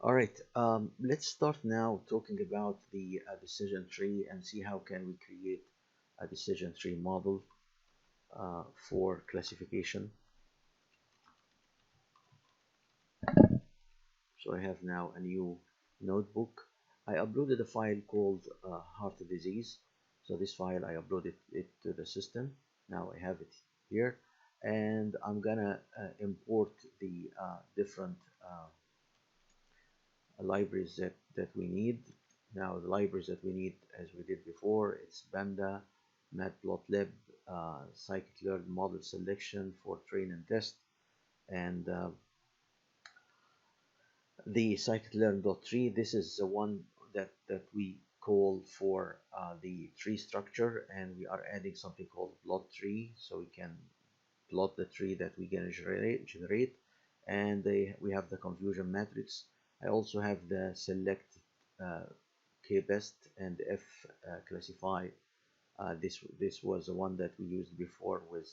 All right, let's start now talking about the decision tree and see how can we create a decision tree model for classification. So I have now a new notebook. I uploaded a file called heart disease. So this file I uploaded it to the system. Now I have it here, and I'm gonna import the different libraries that we need. Now the libraries that we need, as we did before, it's Panda, Matplotlib, scikit-learn model selection for train and test, and the scikit-learn.tree. This is the one that we call for the tree structure, and we are adding something called plot tree, so we can plot the tree that we're going to generate. And we have the confusion matrix. I also have the select k-best and f classify. This was the one that we used before with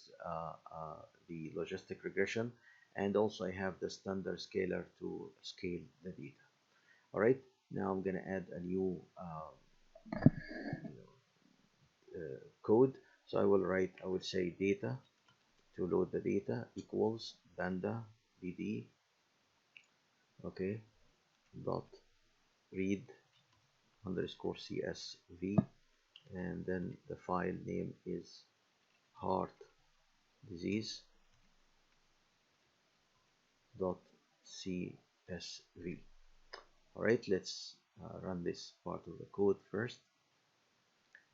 the logistic regression, and also I have the standard scaler to scale the data. All right, now I'm going to add a new code. So I will say data to load the data equals panda dd, okay, dot read underscore csv, and then the file name is heart disease dot csv. All right, let's run this part of the code first,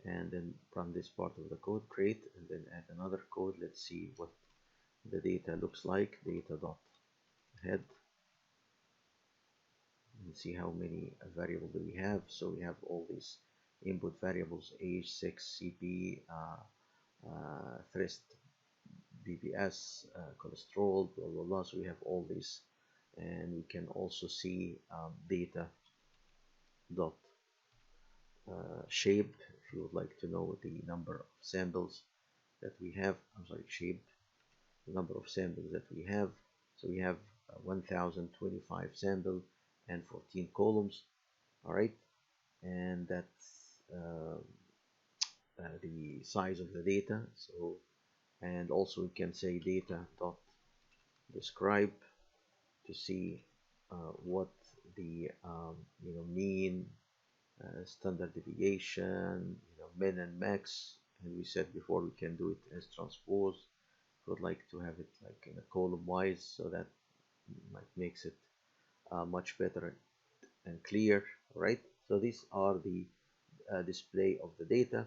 and then run this part of the code, create, and then add another code. Let's see what the data looks like. Data dot head, and see how many variables do we have. So we have all these input variables: age, sex, cp, thirst, BBS, cholesterol, blah blah blah. So we have all these, and we can also see data dot shape if you would like to know the number of samples that we have. I'm sorry, shape, the number of samples that we have. So we have 1025 sample and 14 columns. All right, and that's the size of the data. So, and also we can say data dot describe to see what the mean, standard deviation, min and max. And we said before we can do it as transpose. Would like to have it like in a column wise, so that makes it much better and clear. Right, so these are the display of the data.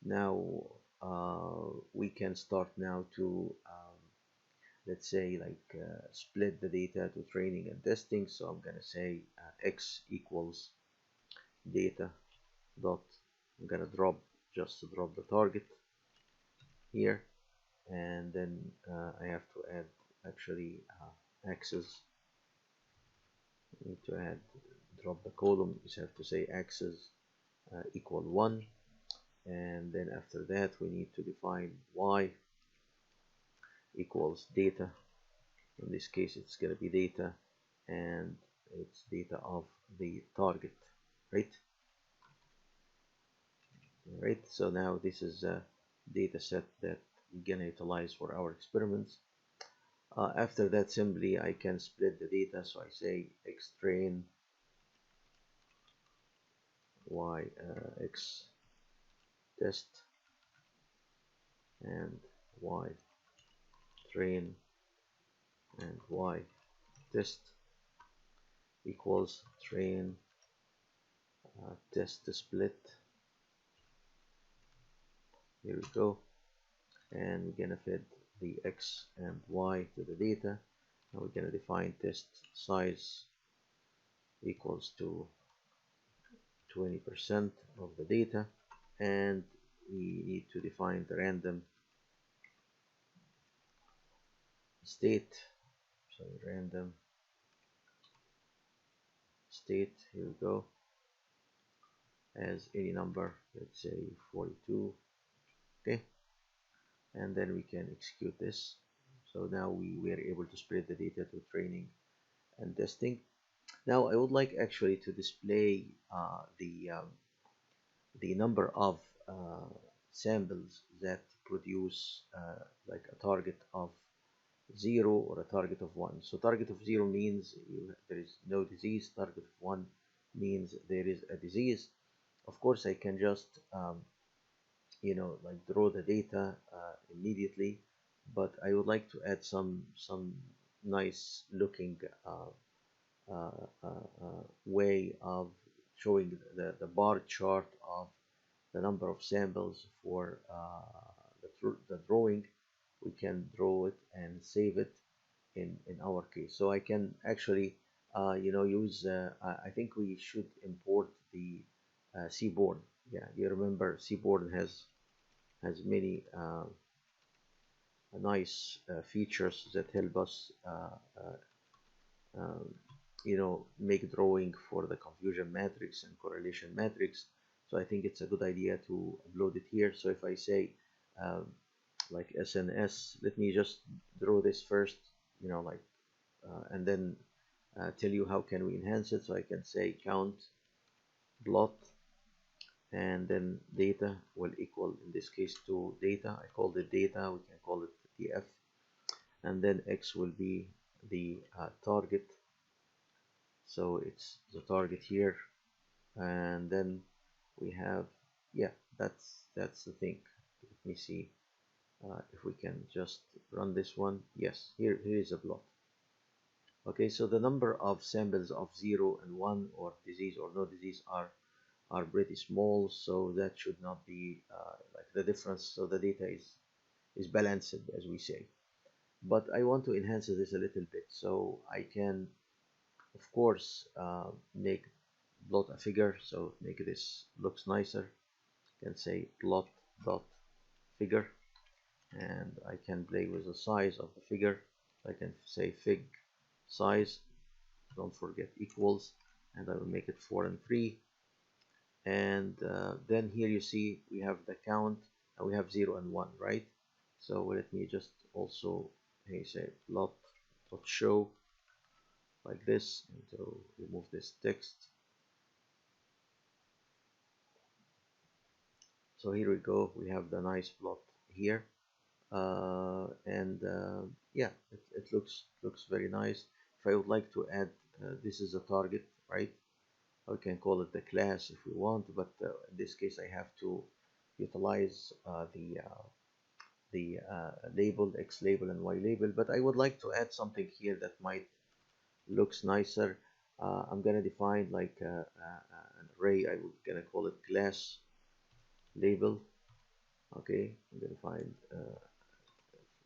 Now we can start now to let's say like split the data to training and testing. So I'm gonna say x equals data dot, I'm gonna drop just to drop the target here, and then I have to add actually axes. Need to add, drop the column, you have to say axes equal 1, and then after that we need to define y equals data. In this case it's going to be data, and it's data of the target, right? Right, so now this is a data set that we're going to utilize for our experiments. After that, simply I can split the data, so I say x train y x test, and y train and y test equals train test split. Here we go, and we're gonna feed the x and y to the data. Now we're gonna define test size equals to 20% of the data, and we need to define the random state. So random state, here we go, as any number, let's say 42. Okay, and then we can execute this. So now we were able to split the data to training and testing. Now I would like actually to display the number of uh, samples that produce like a target of 0 or a target of 1. So target of 0 means there is no disease. Target of 1 means there is a disease. Of course, I can just like draw the data immediately, but I would like to add some nice looking way of showing the bar chart of the number of samples for the drawing. We can draw it and save it in our case. So I can actually use I think we should import the Seaborn. Yeah, you remember Seaborn has many nice features that help us um, make drawing for the confusion matrix and correlation matrix. So I think it's a good idea to upload it here. So if I say um, like SNS, let me just draw this first, and then tell you how can we enhance it. So I can say count plot, and then data will equal in this case to data. I call it data, we can call it df, and then x will be the target. So it's the target here, and then we have, yeah, that's the thing. Let me see if we can just run this one. Yes, here is a plot. Okay, so the number of samples of 0 and 1 or disease or no disease are pretty small, so that should not be like the difference. So the data is balanced, as we say. But I want to enhance this a little bit, so I can of course make plot a figure, so make this looks nicer. I can say plot dot figure, and I can play with the size of the figure. I can say fig size, don't forget equals, and I will make it 4 and 3. And then here you see we have the count, and we have 0 and 1, right? So let me just also say plot dot show like this, and to remove this text. So here we go, we have the nice plot here, and yeah, it looks very nice. If I would like to add, this is a target, right? We can call it the class if we want, but in this case I have to utilize the label, X label and Y label, but I would like to add something here that might looks nicer. I'm gonna define like an array. I'm gonna call it class label. Okay, I'm gonna find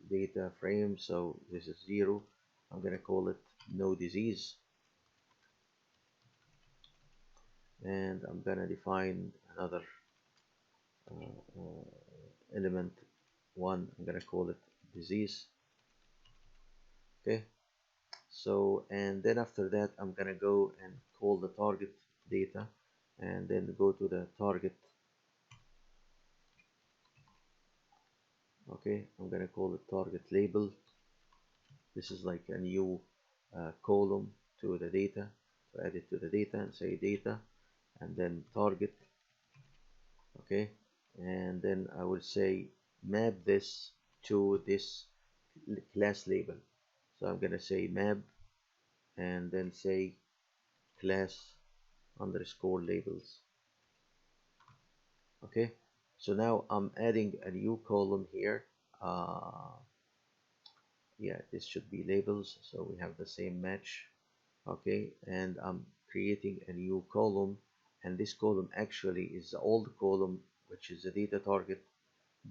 data frame, so this is 0. I'm gonna call it no disease, and I'm gonna define another element 1. I'm gonna call it disease. Okay, so and then after that I'm gonna go and call the target data, and then go to the target. Okay, I'm gonna call it target label. This is like a new column to the data. So add it to the data and say data, and then target. Okay, and then I will say map this to this class label. So I'm gonna say map, and then say class underscore labels. Okay, so now I'm adding a new column here. Yeah, this should be labels, so we have the same match. Okay, and I'm creating a new column, and this column actually is the old column, which is the data target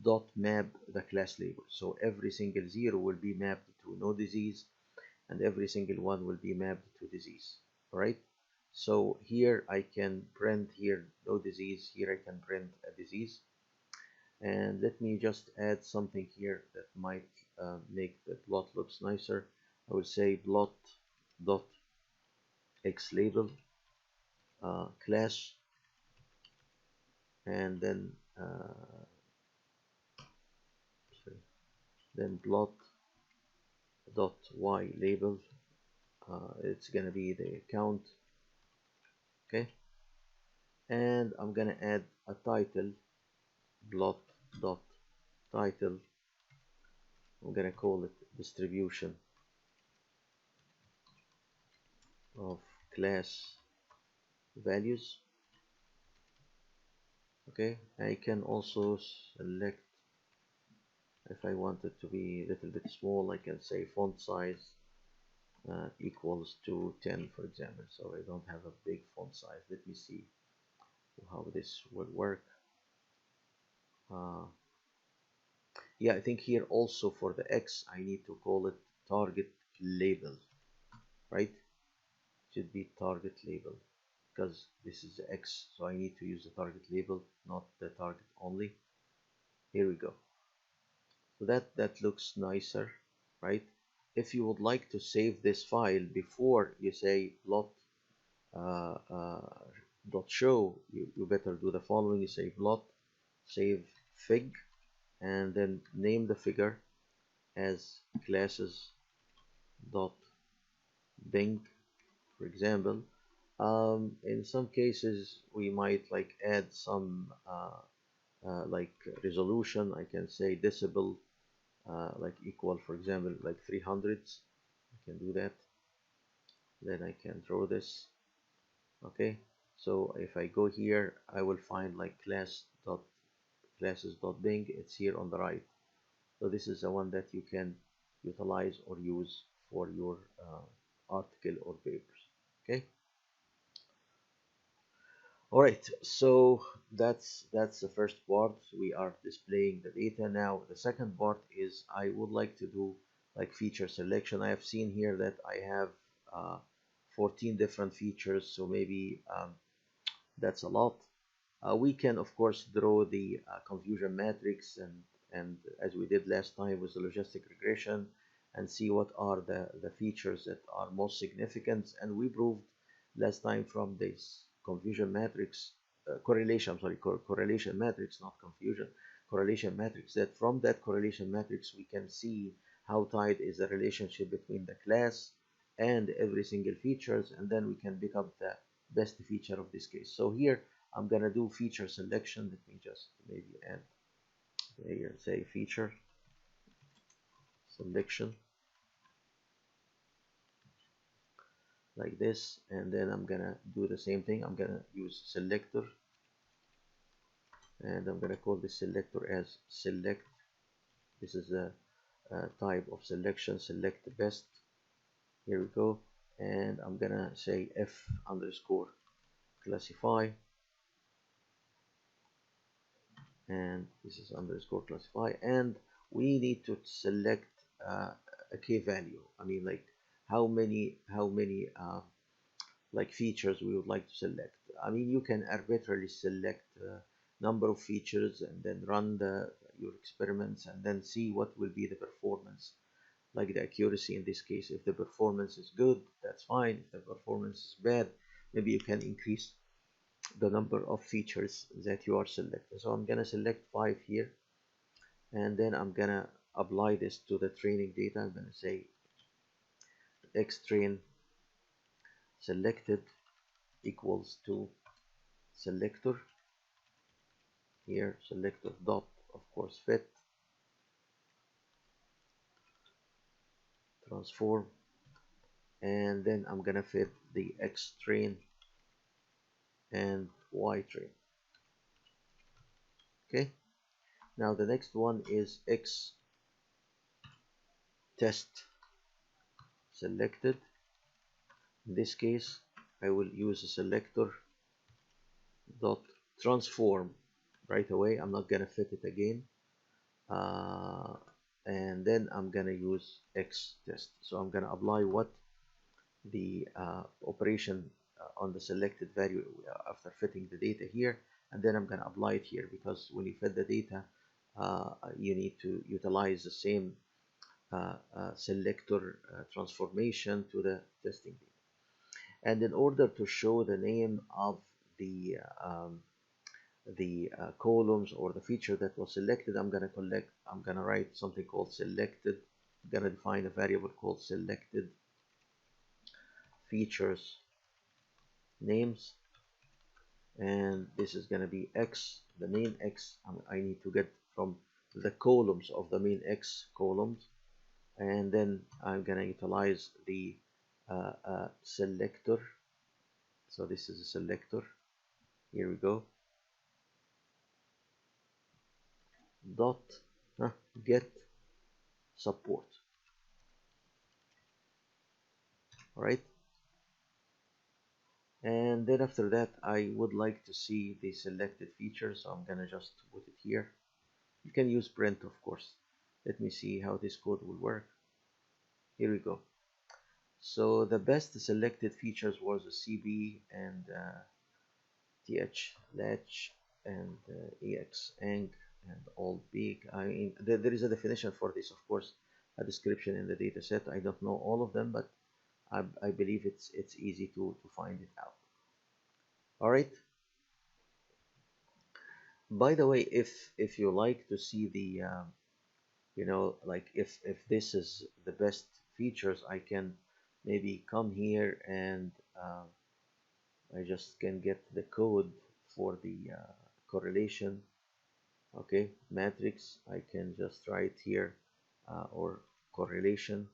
dot map the class label. So every single 0 will be mapped to no disease, and every single 1 will be mapped to disease. All right, so here I can print here no disease, here I can print a disease. And let me just add something here that might make the plot looks nicer. I will say plot dot x label class, and then sorry, then plot dot y label it's gonna be the count. Okay, and I'm gonna add a title, plot dot title. I'm gonna call it distribution of class values. Okay, I can also select, if I want it to be a little bit small, I can say font size equals to 10, for example. So I don't have a big font size. Let me see how this will work. Uh, yeah, I think here also for the X, I need to call it target label, right? Should be target label because this is the X, so I need to use the target label, not the target only. Here we go. So that looks nicer, right? If you would like to save this file before you say plot uh, uh, dot show, you better do the following. You say plot, save fig, and then name the figure as classes dot Bing, for example. In some cases, we might like add some like resolution. I can say decibel like equal, for example, like 300s. I can do that. Then I can draw this. Okay. So if I go here, I will find like classes.Bing. It's here on the right. So this is the one that you can utilize or use for your article or papers. Okay. All right, so that's the first part. We are displaying the data now. The second part is I would like to do like feature selection. I have seen here that I have 14 different features, so maybe that's a lot. We can of course draw the confusion matrix and as we did last time with the logistic regression and see what are the features that are most significant, and we proved last time from this confusion matrix correlation, I'm sorry, correlation matrix, not confusion, correlation matrix, that from that correlation matrix we can see how tight is the relationship between the class and every single features, and then we can pick up the best feature of this case. So here I'm gonna do feature selection. Let me just maybe add here, say feature selection like this, and then I'm gonna do the same thing. I'm gonna use selector, and I'm gonna call this selector as select. This is a type of selection, select the best. Here we go, and I'm gonna say f underscore classify, and this is underscore classify, and we need to select a key value. I mean, like how many like features we would like to select. I mean, you can arbitrarily select number of features and then run your experiments and then see what will be the performance, like the accuracy in this case. If the performance is good, that's fine. If the performance is bad, maybe you can increase the number of features that you are selecting. So I'm gonna select 5 here, and then I'm gonna apply this to the training data. I'm gonna say xtrain selected equals to selector, here selector dot of course fit transform, and then I'm gonna fit the x train and y train. Okay, now the next one is x test selected. In this case I will use a selector dot transform right away. I'm not gonna fit it again, uh, and then I'm gonna use x test. So I'm gonna apply what the operation on the selected value after fitting the data here, and then I'm gonna apply it here, because when you fit the data you need to utilize the same selector transformation to the testing data. And in order to show the name of the columns or the feature that was selected, I'm gonna write something called selected. I'm gonna define a variable called selected features names, and this is going to be X, the main X. I need to get from the columns of the main X columns, and then I'm going to utilize the selector. So this is a selector. Here we go. Dot get support. All right. And then after that, I would like to see the selected features, so I'm gonna just put it here. You can use print, of course. Let me see how this code will work. Here we go. So the best selected features was a CB and TH latch and EX ang and old big. I mean, there is a definition for this, of course, a description in the data set. I don't know all of them, but I believe it's easy to find it out. All right. By the way, if you like to see the like if this is the best features, I can maybe come here and I just can get the code for the correlation. Okay, matrix. I can just write here or correlation,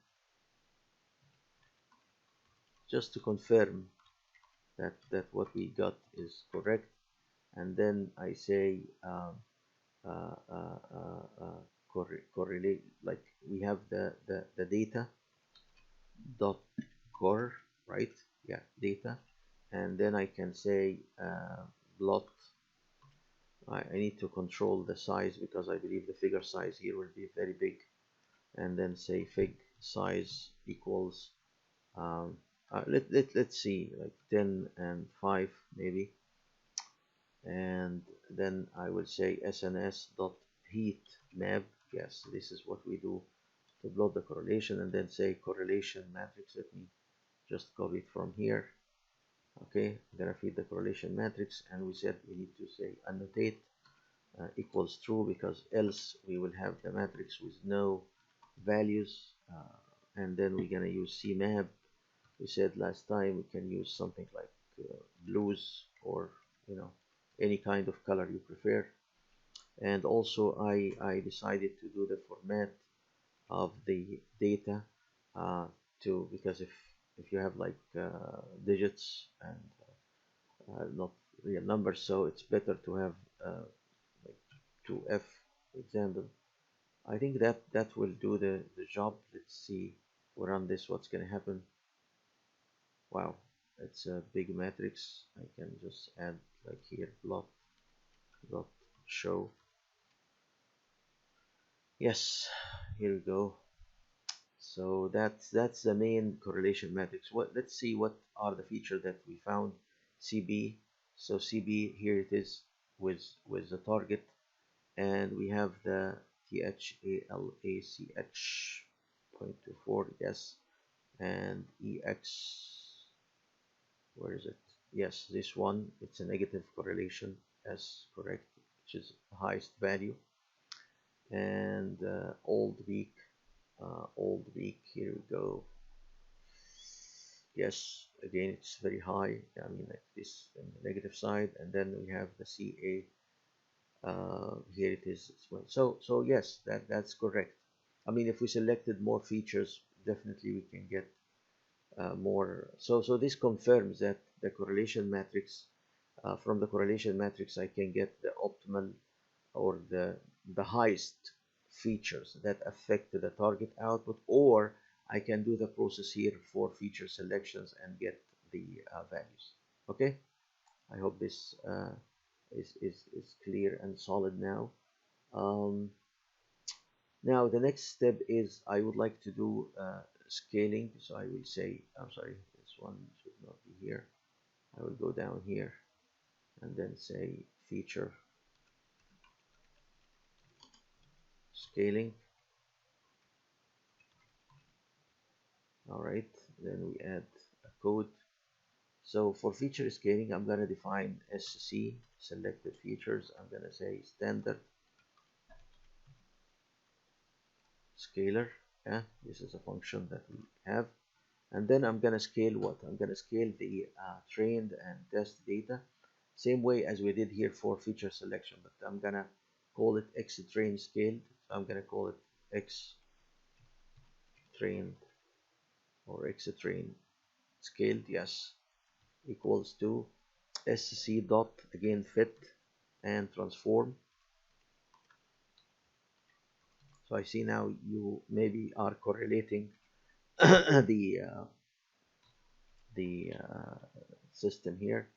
just to confirm that what we got is correct, and then I say uh, uh, uh, correlate, like we have the data dot cor, right? Yeah, data, and then I can say plot. I need to control the size because I believe the figure size here will be very big, and then say fig size equals let's see, like 10 and 5 maybe, and then I will say sns dot heat map. Yes, this is what we do to plot the correlation, and then say correlation matrix. Let me just copy it from here. Okay, I'm gonna feed the correlation matrix, and we said we need to say annotate equals true, because else we will have the matrix with no values, and then we're gonna use cmap. We said last time we can use something like blues, or any kind of color you prefer. And also I decided to do the format of the data because if you have like digits and not real numbers, so it's better to have like 2f example. I think that will do the job. Let's see, we run this, what's going to happen. Wow, it's a big matrix. I can just add like here plot dot show. Yes, here we go. So that's the main correlation matrix. Let's see what are the features that we found. CB. So CB, here it is with the target, and we have the THALACH 0.24, yes, and EX, where is it? Yes, this one, it's a negative correlation, as correct, which is the highest value. And old week, here we go. Yes, again, it's very high. I mean, like this on the negative side, and then we have the CA. Here it is as well. So yes, that's correct. I mean, if we selected more features, definitely we can get more. So this confirms that the correlation matrix, from the correlation matrix, I can get the optimal, or the highest features that affect the target output, or I can do the process here for feature selections and get the values. Okay, I hope this is clear and solid now. Um, Now the next step is I would like to do scaling. So I will say, I'm sorry, this one should not be here. I will go down here and then say feature scaling. All right, then we add a code. So for feature scaling, I'm going to define SC, selected features. I'm going to say standard scaler. Yeah, this is a function that we have. And then I'm gonna scale what? I'm gonna scale the trained and test data, same way as we did here for feature selection, but I'm gonna call it X train scaled. So I'm gonna call it X trained or X train scaled, yes, equals to sc dot again fit and transform. So I see now you maybe are correlating the system here,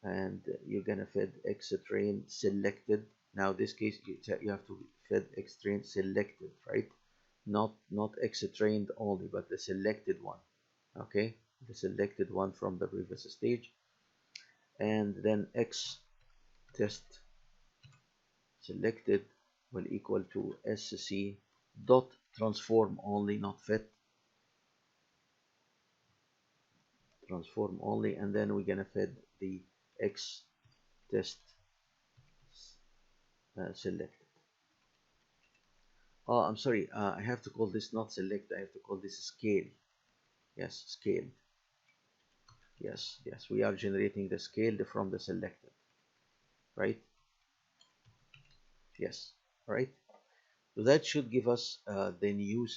and you're gonna fed X train selected. Now this case you have to fed X train selected, right? Not X trained only, but the selected one. Okay, the selected one from the previous stage, and then X test selected will equal to sc dot transform only, not fit, transform only, and then we're gonna fed the X test selected. Oh, I'm sorry. I have to call this not select. I have to call this scale. Yes, scaled. Yes, yes. We are generating the scaled from the selected, right? Yes, right. So that should give us the new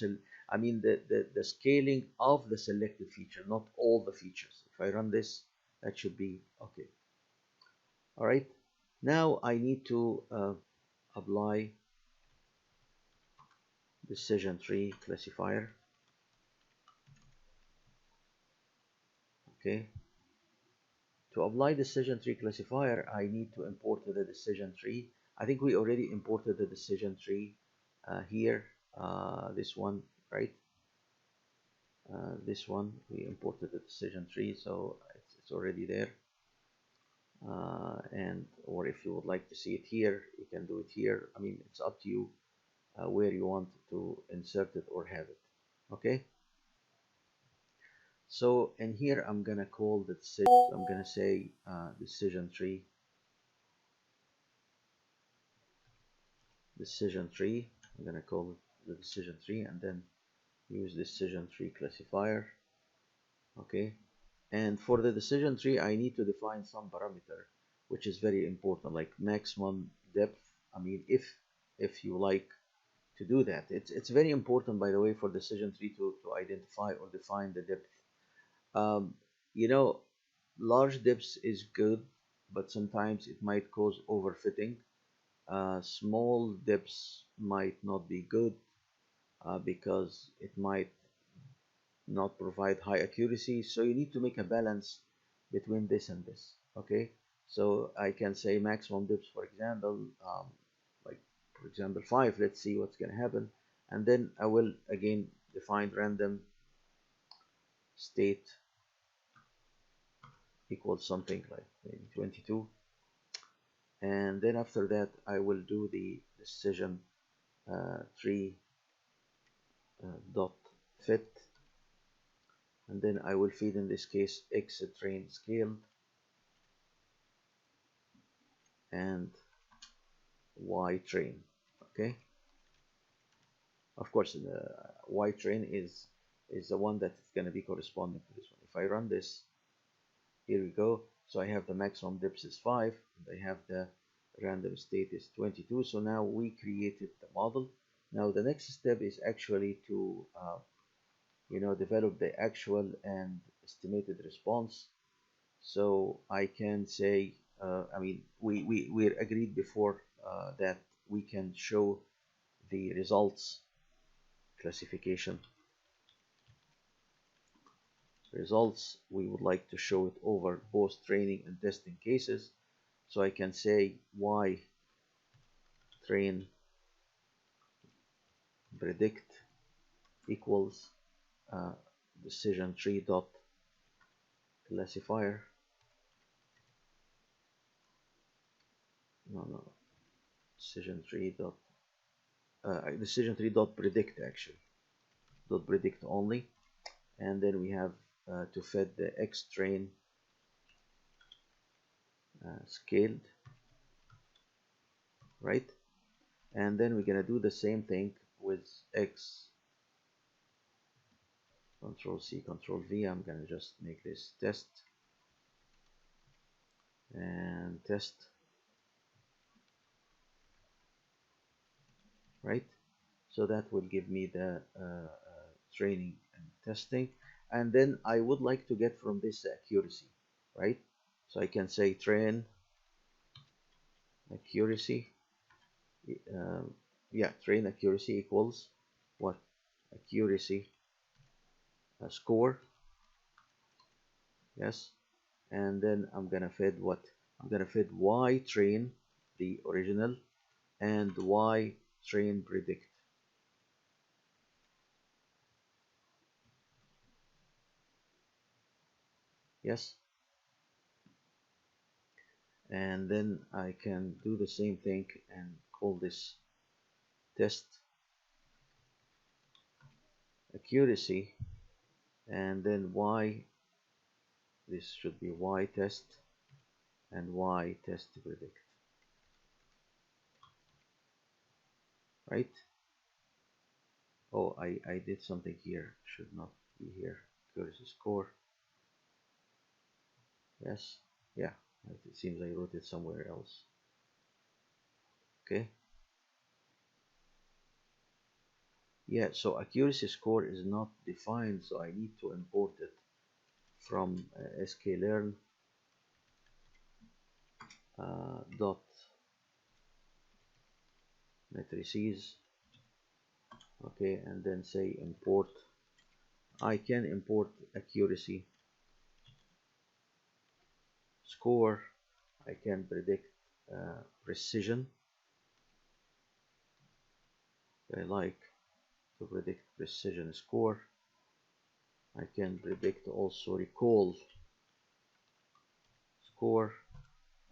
I mean the scaling of the selected feature, not all the features. If I run this, that should be okay. All right. Now I need to apply decision tree classifier. Okay. To apply decision tree classifier, I need to import the decision tree. I think we already imported the decision tree here. This one, right? This one, we imported the decision tree, so it's already there. And or if you would like to see it here, you can do it here. I mean, it's up to you where you want to insert it or have it. Okay. So in here, I'm gonna call the decision. I'm gonna say decision tree. Decision tree. I'm gonna call it the decision tree, and then use decision tree classifier. Okay. And for the decision tree, I need to define some parameter, which is very important, like maximum depth. I mean, if you like to do that, it's very important, by the way, for decision tree to identify or define the depth. Um, you know, large depths is good, but sometimes it might cause overfitting. Small depths might not be good because it might not provide high accuracy. So you need to make a balance between this and this. Okay, so I can say maximum depth, for example, like for example 5. Let's see what's going to happen, and then I will again define random state equals something like maybe 22, and then after that I will do the decision tree dot fit, and then I will feed in this case X train scaled and Y train. Okay, of course the Y train is the one that's going to be corresponding to this one. If I run this, here we go. So I have the maximum depth is 5, and I have the random state is 22. So now we created the model. Now the next step is actually to develop the actual and estimated response. So I can say, I mean, we agreed before that we can show the results classification. Results, we would like to show it over both training and testing cases. So I can say y train predict equals decision tree dot classifier. No, decision tree dot predict, actually dot predict only, and then we have to fed the X train scaled, right? And then we're gonna do the same thing with X Control C, Control V. I'm gonna just make this test and test, right? So that will give me the training and testing. And then I would like to get from this accuracy, right? So I can say train accuracy, um, yeah, train accuracy equals what? Accuracy score, yes. And then I'm gonna feed what? I'm gonna feed y train, the original, and y train predict, yes. And then I can do the same thing and call this test accuracy, and then y, this should be y test and y test predict, right? Oh, I did something here, should not be here. Accuracy score, yes, yeah, it seems I wrote it somewhere else. Okay, yeah, so accuracy score is not defined, so I need to import it from sklearn dot matrices. Okay, and then say import. I can import accuracy score. I can predict precision. I like to predict precision score. I can predict also recall score.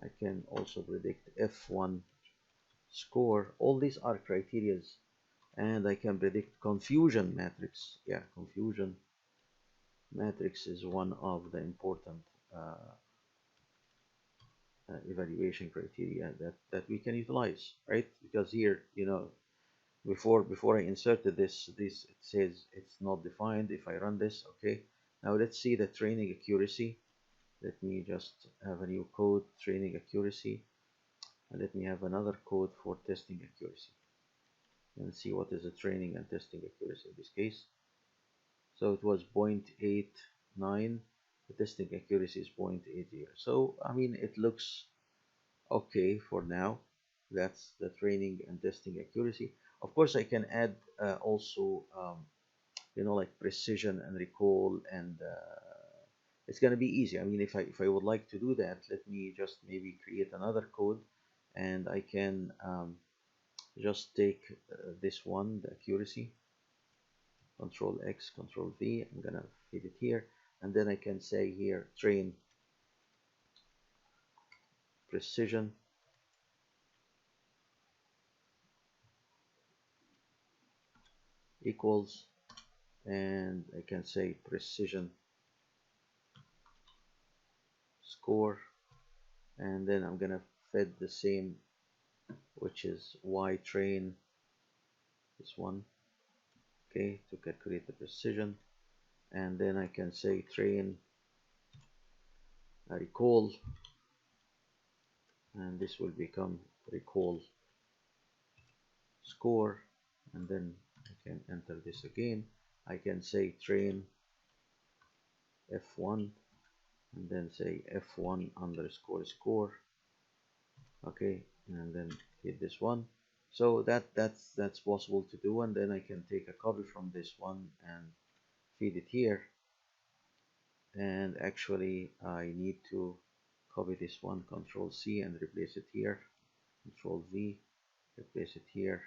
I can also predict F1 score. All these are criterias, and I can predict confusion matrix. Yeah, confusion matrix is one of the important uh, evaluation criteria that we can utilize, right? Because here, before I inserted this it says it's not defined. If I run this, okay, now let's see the training accuracy. Let me just have a new code, training accuracy, and let me have another code for testing accuracy and see what is the training and testing accuracy in this case. So it was 0.89, the testing accuracy is 0.80. So I mean it looks okay for now. That's the training and testing accuracy. Of course I can add also like precision and recall, and it's going to be easy. I mean, if I would like to do that, let me just maybe create another code, and I can just take this one, the accuracy, control X, control V. I'm going to feed it here, and then I can say here train precision equals, and I can say precision score, and then I'm gonna fed the same, which is y train, this one, okay, to calculate the precision. And then I can say train recall, and this will become recall score, and then I can enter this again. I can say train f1, and then say f1 underscore score, okay, and then hit this one. So that's possible to do, and then I can take a copy from this one and feed it here. And actually I need to copy this one, control C, and replace it here, control V, replace it here,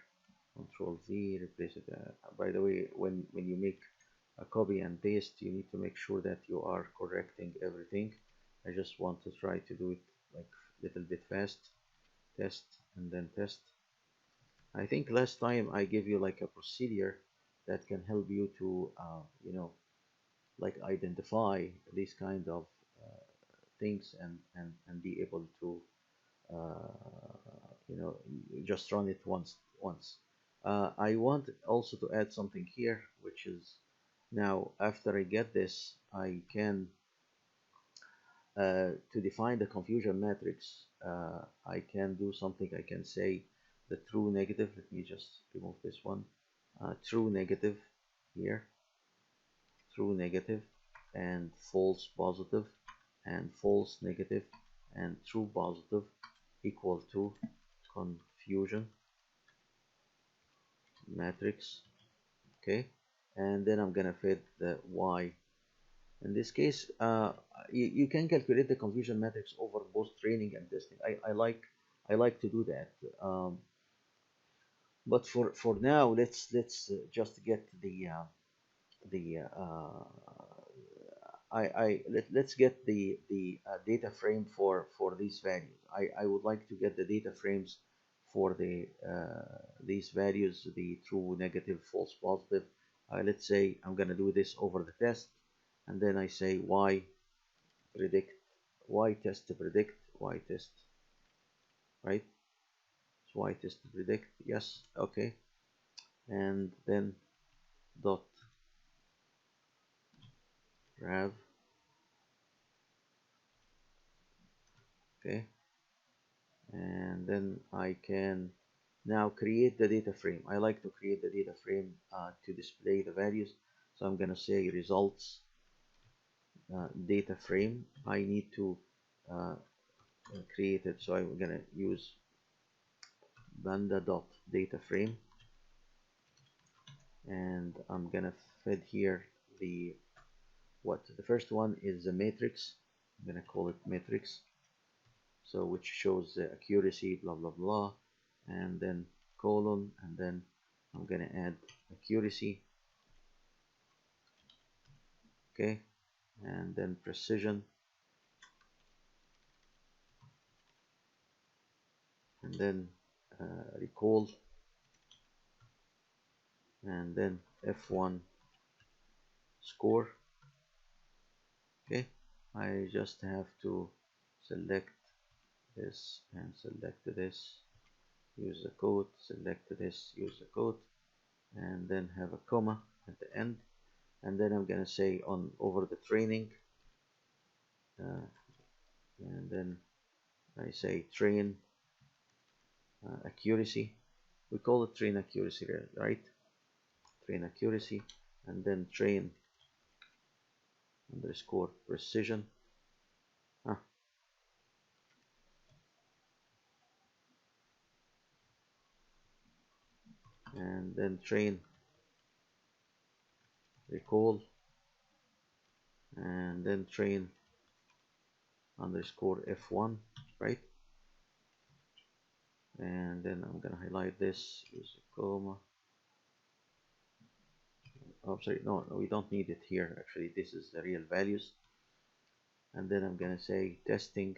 control V, replace it. By the way, when you make a copy and paste, you need to make sure that you are correcting everything. I just want to try to do it like a little bit fast. Test and then test. I think last time I gave you like a procedure that can help you to like identify these kind of things, and be able to you know just run it once. I want also to add something here, which is Now after I get this, I can to define the confusion matrix, I can do something. I can say the true negative. Let me just remove this one. True negative here, true negative, and false positive, and false negative, and true positive equal to confusion matrix. Okay, and then I'm gonna fit the y. In this case, you can calculate the confusion matrix over both training and testing. I like to do that. But for now, let's just get the let's get the data frame for these values. I would like to get the data frames for these values, the true, negative, false, positive. Let's say I'm gonna do this over the test, and then I say y predict, y test to predict, y test, right? So y test to predict, yes, okay, and then dot rav, okay, and then I can now create the data frame. I like to create the data frame to display the values. So I'm gonna say results data frame. I need to create it. So I'm gonna use lambda dot data frame, and I'm gonna feed here the what the first one is the matrix. I'm gonna call it matrix, so which shows the accuracy, blah blah blah, and then colon, and then I'm gonna add accuracy, okay, and then precision, and then recall, and then F1 score. Okay, I just have to select this and select this, use the code, select this, use the code, and then have a comma at the end, and then I'm gonna say on over the training, uh, and then I say train accuracy. We call it train accuracy, right? Train accuracy, and then train underscore precision. Ah, and then train recall, and then train underscore F1, right? And then I'm gonna highlight this, use a comma. Oh, sorry, no, we don't need it here. Actually, this is the real values. And then I'm gonna say testing,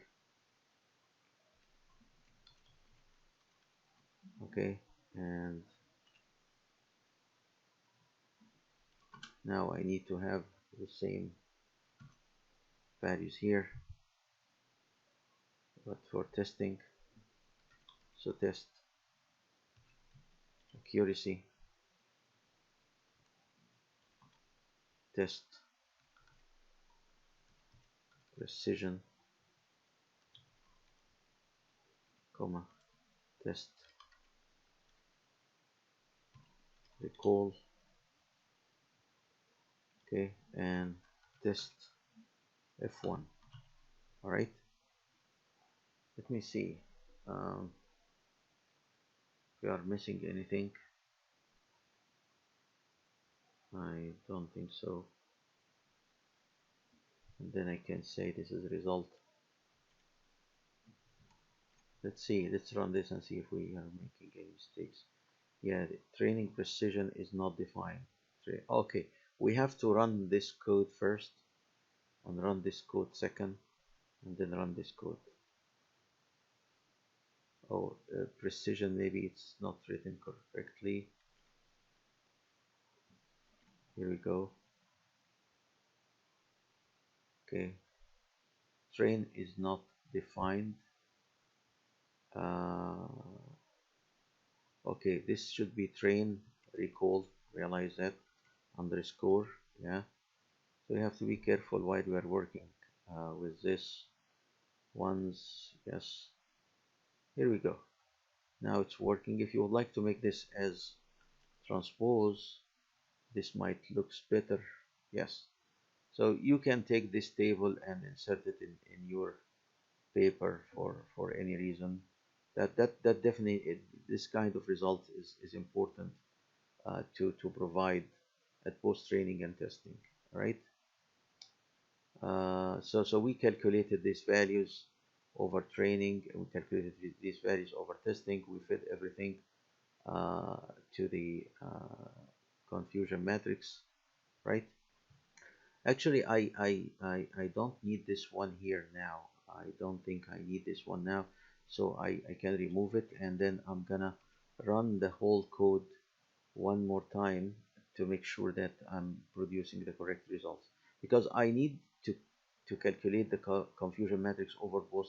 okay, and now I need to have the same values here, but for testing, so test accuracy, test precision, comma, test recall, okay, and test F1. All right, let me see if we are missing anything. I don't think so. And then I can say this is the result. Let's see, let's run this and see if we are making any mistakes. Yeah, the training precision is not defined. Okay, we have to run this code first and run this code second and then run this code. Oh, precision, maybe it's not written correctly. Here we go. Okay, train is not defined. Uh, okay, this should be train recall, realize that, underscore Yeah, so you have to be careful while we are working with this ones. Yes, here we go. Now it's working. If you would like to make this as transpose, this might looks better. Yes, so you can take this table and insert it in your paper for any reason. That definitely this kind of result is important to provide at post training and testing. Right. So we calculated these values over training, and we calculated these values over testing. We fit everything uh, to the confusion matrix, right? Actually, I don't need this one here now. I don't think I need this one now. So I can remove it, and then I'm gonna run the whole code one more time to make sure that I'm producing the correct results. Because I need to calculate the confusion matrix over both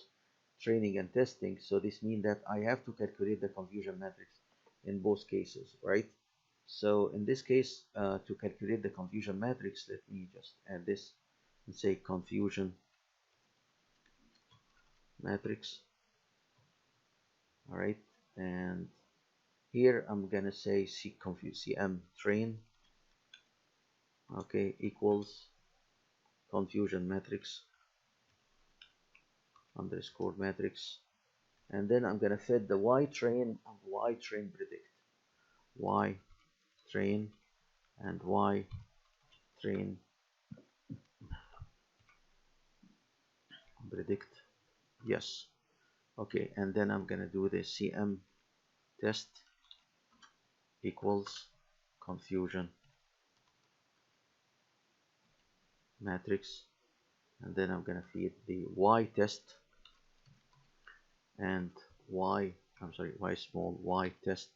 training and testing. So this means that I have to calculate the confusion matrix in both cases, right? So in this case, to calculate the confusion matrix, let me just add this and say confusion matrix. All right, and here I'm gonna say cm train, okay, equals confusion matrix underscore matrix, and then I'm gonna fit the y train and y train predict, y train and y train predict. Yes, okay, and then I'm gonna do the cm test equals confusion matrix, and then I'm gonna feed the y test and y, I'm sorry, y small, y test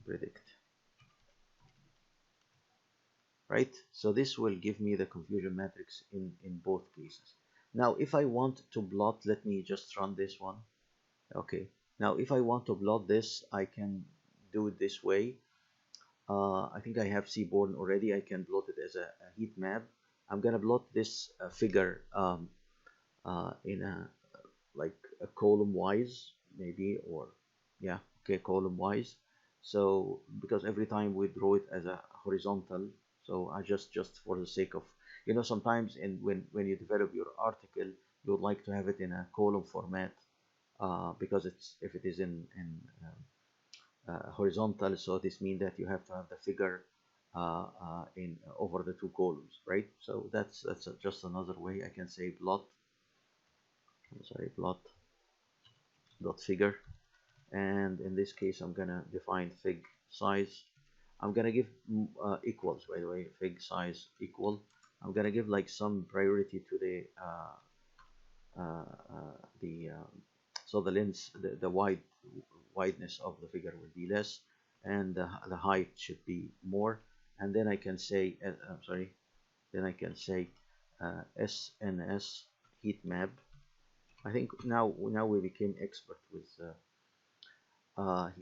predict, right? So this will give me the confusion matrix in both cases. Now if I want to plot, let me just run this one. Okay, now if I want to plot this, I can do it this way. I think I have Seaborn already. I can plot it as a heat map. I'm gonna plot this figure in a like a column wise maybe, or yeah, okay, column wise. So because every time we draw it as a horizontal, so I just for the sake of, sometimes in when you develop your article, you would like to have it in a column format, because it's if it is in horizontal, so this means that you have to have the figure in over the two columns, right? So that's just another way I can say plot, I'm sorry, plot dot figure, and in this case I'm gonna define fig size. I'm gonna give equals, by the way, fig size equal. I'm gonna give like some priority to the so the length, the wideness of the figure will be less, and the height should be more. And then I can say I'm sorry, then I can say SNS heat map. I think now we became expert with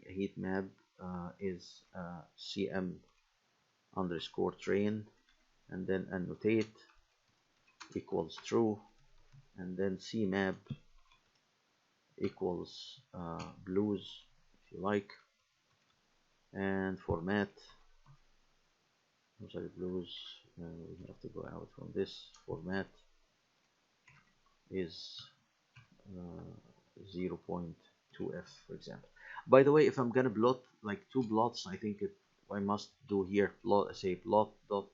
heat map is cm underscore train, and then annotate equals true, and then cmap equals blues if you like, and format, I'm sorry, blues, we have to go out from this, format is 0.2f, for example. By the way, if I'm gonna plot like two plots, I think I must do here plot, say plot dot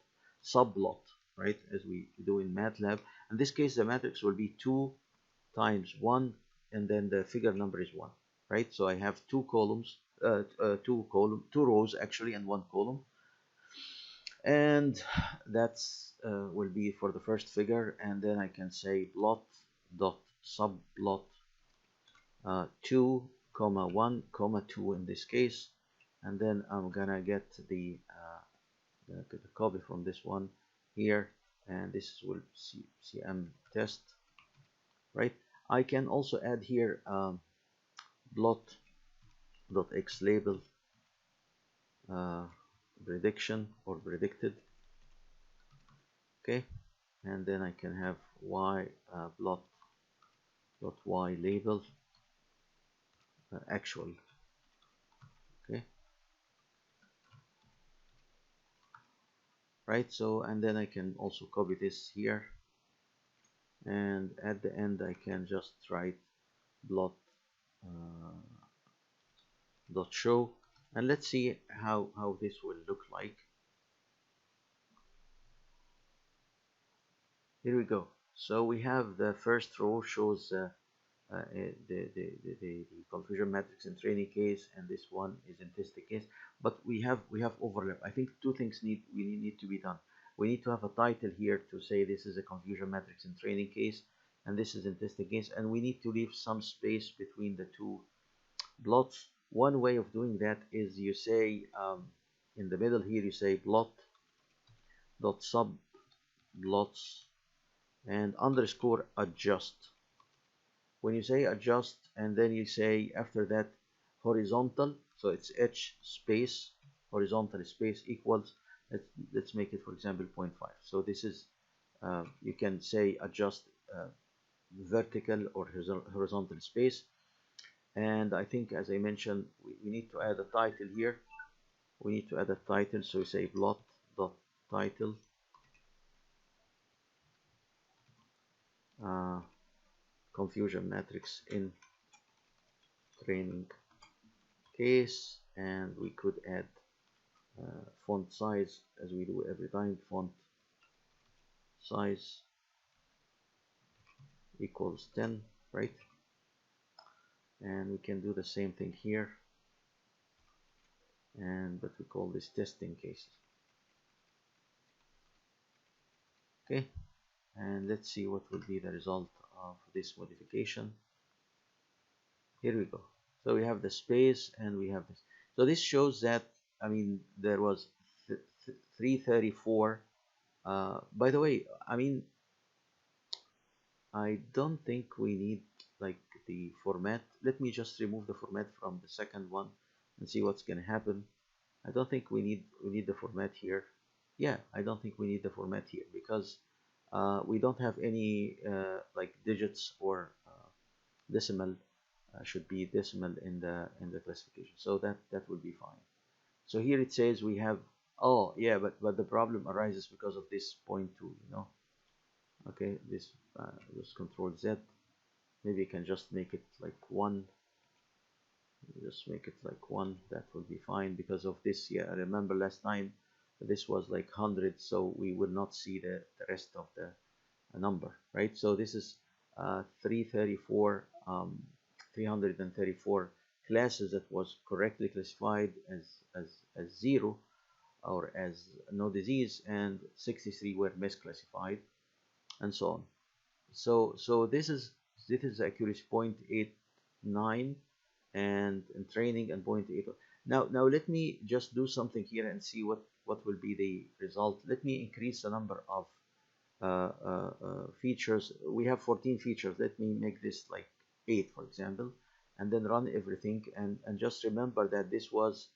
subplot, right, as we do in MATLAB. In this case, the matrix will be 2 times 1, and then the figure number is 1, right? So I have two columns, two rows actually, and one column, and that's will be for the first figure, and then I can say plot dot subplot 2 comma 1 comma 2 in this case, and then I'm gonna get the copy from this one here, and this will cm test, right? I can also add here plot dot x label prediction or predicted, Okay, and then I can have y plot dot y label actual. Okay, right. So and then I can also copy this here, and at the end I can just write plot uh, dot show, and let's see how this will look like. Here we go. So we have the first row shows the confusion matrix in training case, and this one is in testing case. But we have overlap. I think two things need to be done. We need to have a title here to say this is a confusion matrix in training case, and this is in testing case, and we need to leave some space between the two plots. One way of doing that is you say in the middle here you say plot dot sub plots and underscore adjust. When you say adjust and then you say after that horizontal, so it's h space horizontal space equals, let's make it for example 0.5. So this is you can say adjust vertical or horizontal space. And I think as I mentioned we need to add a title here. We need to add a title, so we say plot dot title uh, confusion matrix in training case, and we could add font size as we do every time. Font size equals 10, right? And we can do the same thing here, and but we call this testing cases. Okay, and let's see what will be the result of this modification. Here we go. So we have the space and we have this. So this shows that, I mean, there was 334. By the way, I mean, I don't think we need like the format. Let me just remove the format from the second one and see what's going to happen. I don't think we need the format here. Yeah, I don't think we need the format here because we don't have any like digits or decimal. Should be decimal in the classification, so that will be fine. So here it says we have, oh yeah, but the problem arises because of this point 2, you know. Okay, this just control Z. Maybe you can just make it like 1. Just make it like 1. That will be fine because of this. Yeah, I remember last time this was like 100, so we will not see the rest of the number, right? So this is 334 334 classes that was correctly classified as 0 or as no disease, and 63 were misclassified, and so on. So this is accuracy 0.89, and in training and 0.8. Now let me just do something here and see what will be the result. Let me increase the number of features. We have 14 features. Let me make this like 8, for example, and then run everything, and just remember that this was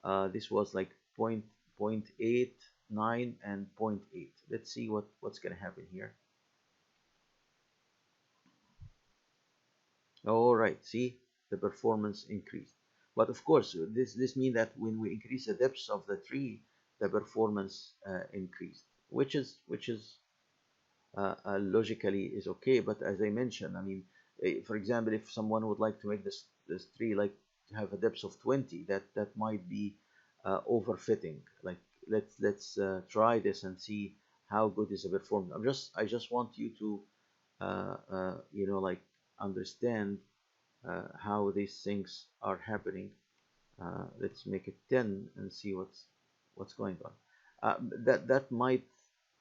like 0.89 and zero point 0.8. Let's see what's going to happen here. All right, see, the performance increased. But of course, this means that when we increase the depths of the tree, the performance increased, which is logically is okay. But as I mentioned, I mean, for example, if someone would like to make this tree like to have a depth of 20, that might be overfitting. Like let's try this and see how good is the performance. I just want you to like understand how these things are happening. Let's make it 10 and see what's going on. That might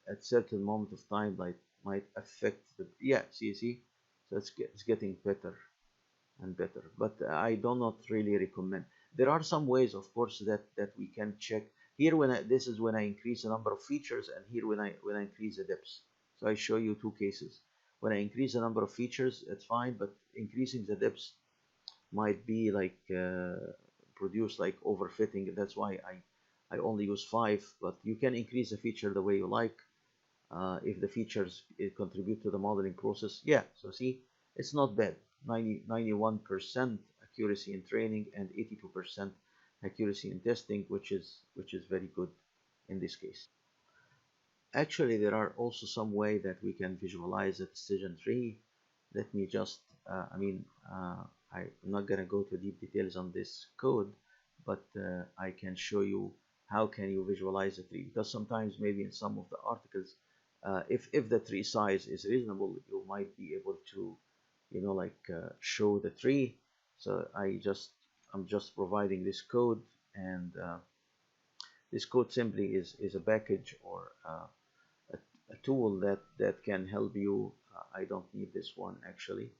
at certain moment of time like might affect the, yeah, see, so it's getting better and better, but I do not really recommend. There are some ways, of course, that we can check here. This is when I increase the number of features, and here when I increase the depths. So I show you two cases. When I increase the number of features, it's fine, but increasing the depths might be like produce like overfitting. That's why I only use 5, but you can increase the feature the way you like. if the features contribute to the modeling process. Yeah, so see, it's not bad. 91% accuracy in training and 82% accuracy in testing, which is very good in this case. Actually, there are also some way that we can visualize a decision tree. Let me just, I'm not gonna go to deep details on this code, but I can show you how can you visualize a tree, because sometimes maybe in some of the articles, if the tree size is reasonable, you might be able to, show the tree. So I'm just providing this code, and this code simply is a package or a tool that can help you. I don't need this one actually.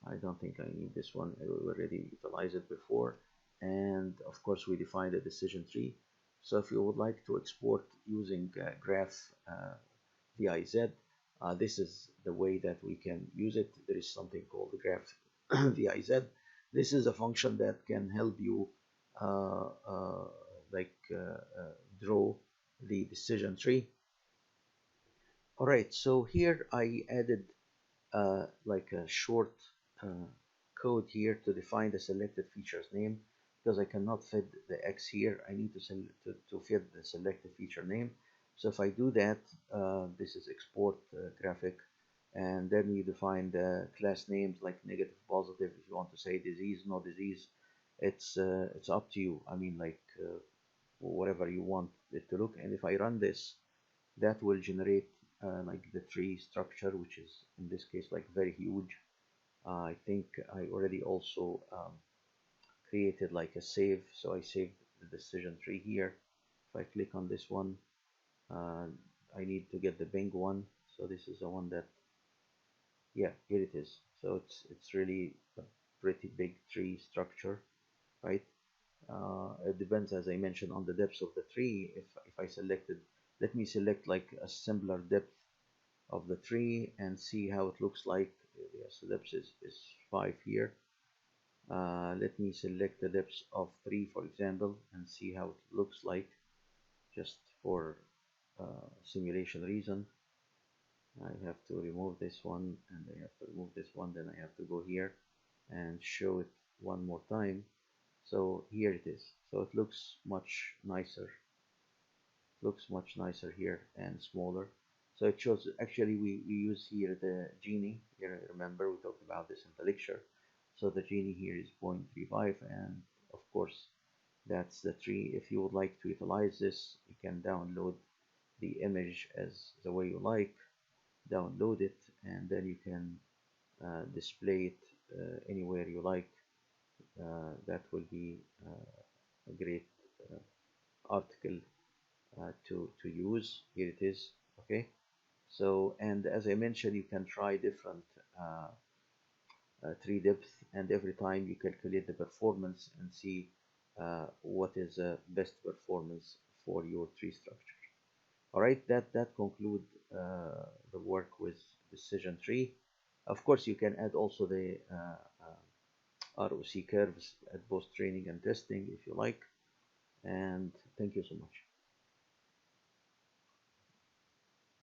I don't think I need this one. I already utilized it before. And of course, we defined a decision tree. So if you would like to export using Graph VIZ, this is the way that we can use it. There is something called Graph VIZ. This is a function that can help you uh, uh, draw the decision tree. All right, so here I added like a short uh, code here to define the selected feature's name, because I cannot fit the X here. I need to fit the selected feature name. So if I do that, this is export graphic, and then we define the class names like negative, positive. If you want to say disease, no disease, it's up to you. I mean, whatever you want it to look. And if I run this, that will generate like the tree structure, which is in this case like very huge. I think I already also created like a save, so I saved the decision tree here. If I click on this one, uh, I need to get the Bing one, so this is the one that, yeah, here it is. So it's really a pretty big tree structure, right? It depends, as I mentioned, on the depth of the tree. If I selected, let me select like a similar depth of the tree and see how it looks like. Yes, the depth is 5 here. Let me select the depth of 3, for example, and see how it looks like, just for simulation reason. I have to remove this one, and I have to remove this one, then I have to go here and show it one more time. So here it is. So it looks much nicer here and smaller. So it shows, actually we use here the Gini. Here, remember we talked about this in the lecture. So the Gini here is 0.35, and of course that's the tree. If you would like to utilize this, you can download the image as the way you like, download it, and then you can display it anywhere you like. That will be a great article to use. Here it is. Okay, so, and as I mentioned, you can try different tree depth, and every time you calculate the performance and see what is the best performance for your tree structure. All right, that conclude the work with decision tree. Of course, you can add also the ROC curves at both training and testing if you like. And thank you so much.